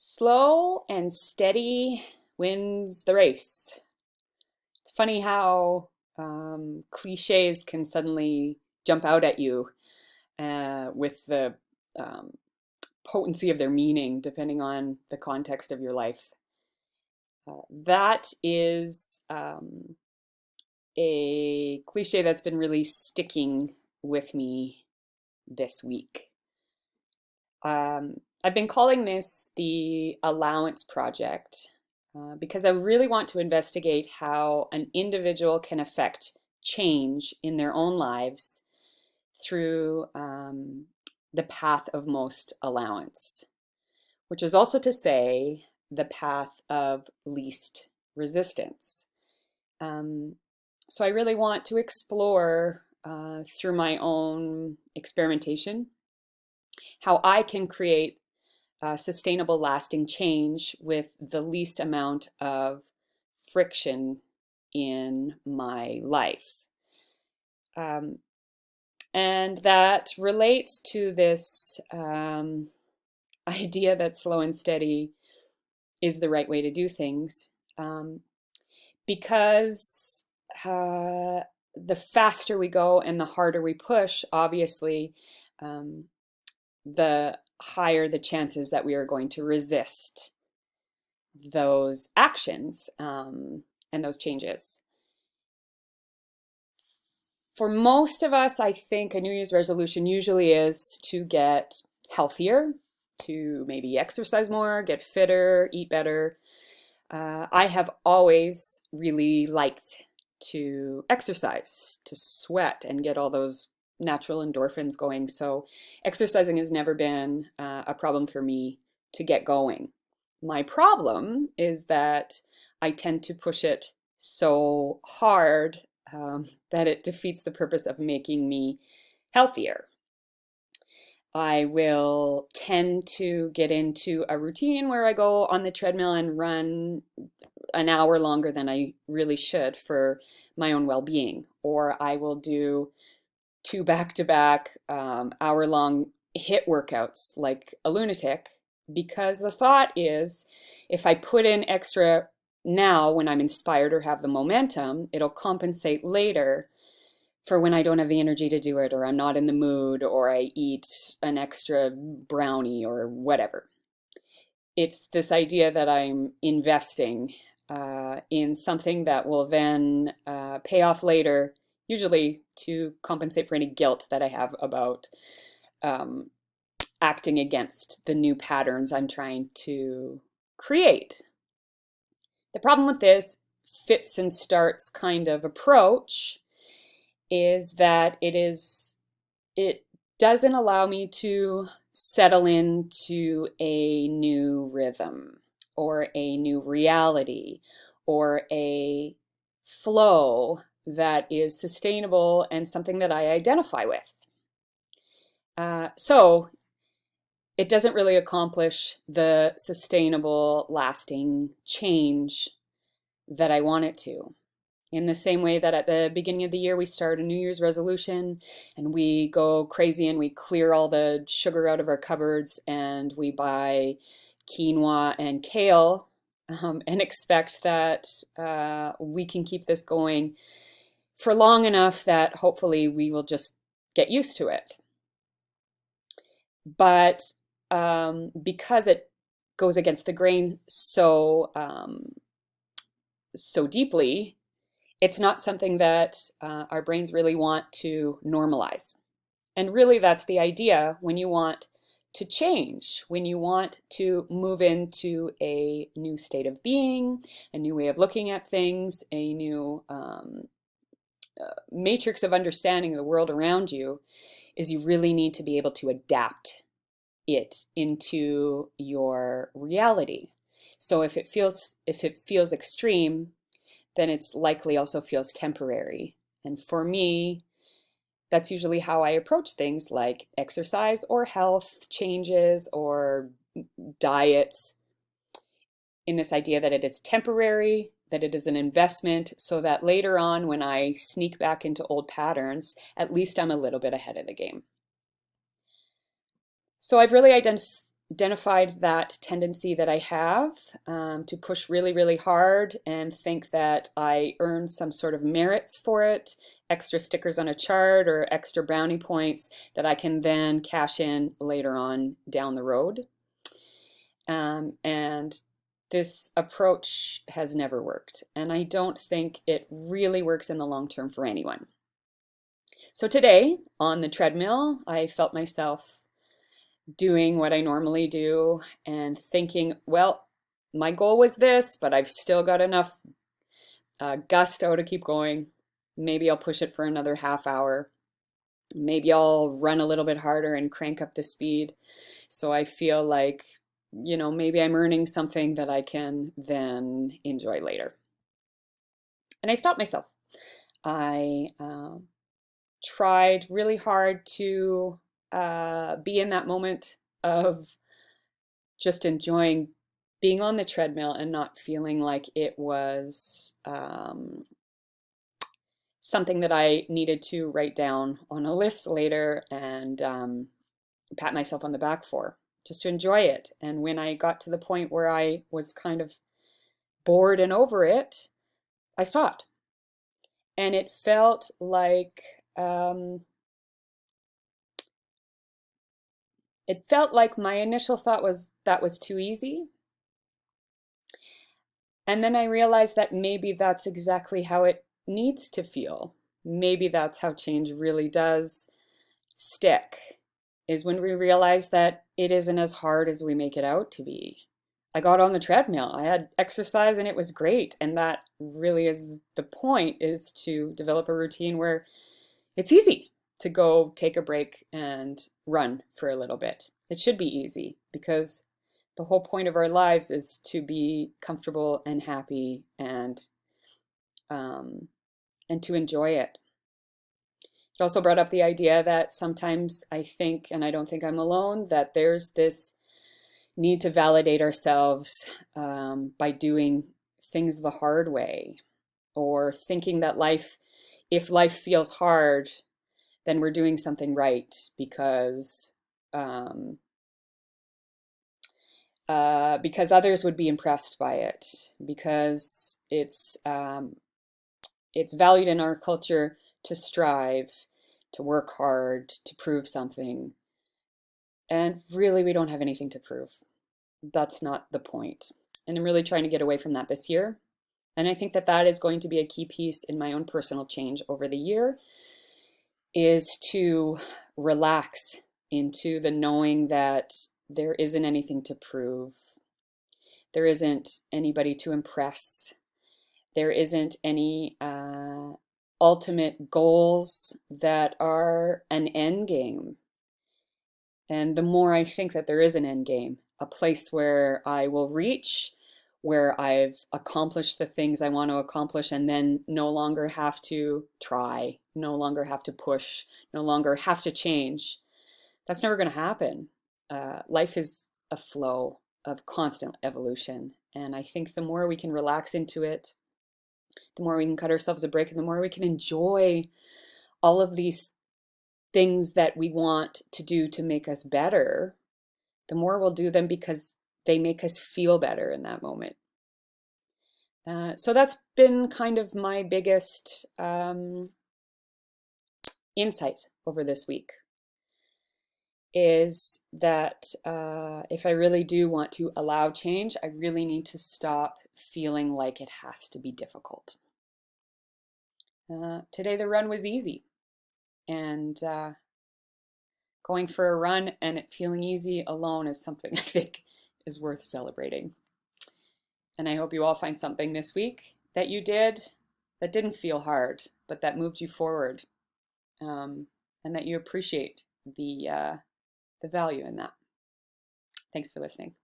Slow and steady wins the race. It's funny how cliches can suddenly jump out at you with the um, potency of their meaning, depending on the context of your life. That is a cliche that's been really sticking with me this week. I've been calling this the Allowance Project because I really want to investigate how an individual can affect change in their own lives through the path of most allowance, which is also to say the path of least resistance. Um, so I really want to explore through my own experimentation how I can create sustainable, lasting change with the least amount of friction in my life. Um, and that relates to this idea that slow and steady is the right way to do things. Because the faster we go and the harder we push, obviously, the higher the chances that we are going to resist those actions and those changes. For most of us, I think a New Year's resolution usually is to get healthier, to maybe exercise more, get fitter, eat better. I have always really liked to exercise, to sweat and get all those natural endorphins going. So exercising has never been a problem for me to get going. My problem is that I tend to push it so hard that it defeats the purpose of making me healthier. I will tend to get into a routine where I go on the treadmill and run an hour longer than I really should for my own well-being. Or I will do two back-to-back hour-long HIIT workouts like a lunatic, because the thought is if I put in extra now when I'm inspired or have the momentum, it'll compensate later for when I don't have the energy to do it, or I'm not in the mood, or I eat an extra brownie or whatever. It's this idea that I'm investing in something that will then pay off later, usually to compensate for any guilt that I have about acting against the new patterns I'm trying to create. The problem with this fits and starts kind of approach is that it doesn't allow me to settle into a new rhythm or a new reality or a flow that is sustainable and something that I identify with. So it doesn't really accomplish the sustainable, lasting change that I want it to. In the same way that at the beginning of the year we start a New Year's resolution and we go crazy and we clear all the sugar out of our cupboards and we buy quinoa and kale and expect that we can keep this going for long enough that hopefully we will just get used to it. But because it goes against the grain so deeply, it's not something that our brains really want to normalize. And really, that's the idea when you want to change, when you want to move into a new state of being, a new way of looking at things, a new matrix of understanding the world around you, is you really need to be able to adapt it into your reality. So if it feels extreme, then it's likely also feels temporary. And for me, that's usually how I approach things like exercise or health changes or diets, in this idea that it is temporary, that it is an investment, so that later on when I sneak back into old patterns, at least I'm a little bit ahead of the game. So I've really identified that tendency that I have to push really, really hard and think that I earn some sort of merits for it, extra stickers on a chart or extra brownie points that I can then cash in later on down the road. And this approach has never worked, and I don't think it really works in the long term for anyone. So today on the treadmill, I felt myself doing what I normally do and thinking, well, my goal was this, but I've still got enough gusto to keep going. Maybe I'll push it for another half hour. Maybe I'll run a little bit harder and crank up the speed. So I feel like, maybe I'm earning something that I can then enjoy later. And I stopped myself. I tried really hard to be in that moment of just enjoying being on the treadmill and not feeling like it was something that I needed to write down on a list later and pat myself on the back for, just to enjoy it. And when I got to the point where I was kind of bored and over it, I stopped. And it felt like my initial thought was that was too easy. And then I realized that maybe that's exactly how it needs to feel. Maybe that's how change really does stick, is when we realize that it isn't as hard as we make it out to be. I got on the treadmill, I had exercise, and it was great. And that really is the point, is to develop a routine where it's easy to go take a break and run for a little bit. It should be easy because the whole point of our lives is to be comfortable and happy and to enjoy it. It also brought up the idea that sometimes I think, and I don't think I'm alone, that there's this need to validate ourselves by doing things the hard way, or thinking that if life feels hard, then we're doing something right because others would be impressed by it, because it's valued in our culture to strive, to work hard, to prove something. And really, we don't have anything to prove. That's not the point. And I'm really trying to get away from that this year. And I think that that is going to be a key piece in my own personal change over the year, is to relax into the knowing that there isn't anything to prove. There isn't anybody to impress. There isn't any ultimate goals that are an end game. And the more I think that there is an end game, a place where I will reach, where I've accomplished the things I want to accomplish, and then no longer have to try, no longer have to push, no longer have to change, that's never going to happen. Life is a flow of constant evolution. And I think the more we can relax into it, the more we can cut ourselves a break, and the more we can enjoy all of these things that we want to do to make us better, the more we'll do them because they make us feel better in that moment. So that's been kind of my biggest insight over this week, is that if I really do want to allow change, I really need to stop feeling like it has to be difficult. Today the run was easy, and going for a run and it feeling easy alone is something I think is worth celebrating. And I hope you all find something this week that you did that didn't feel hard, but that moved you forward, and that you appreciate the value in that. Thanks for listening.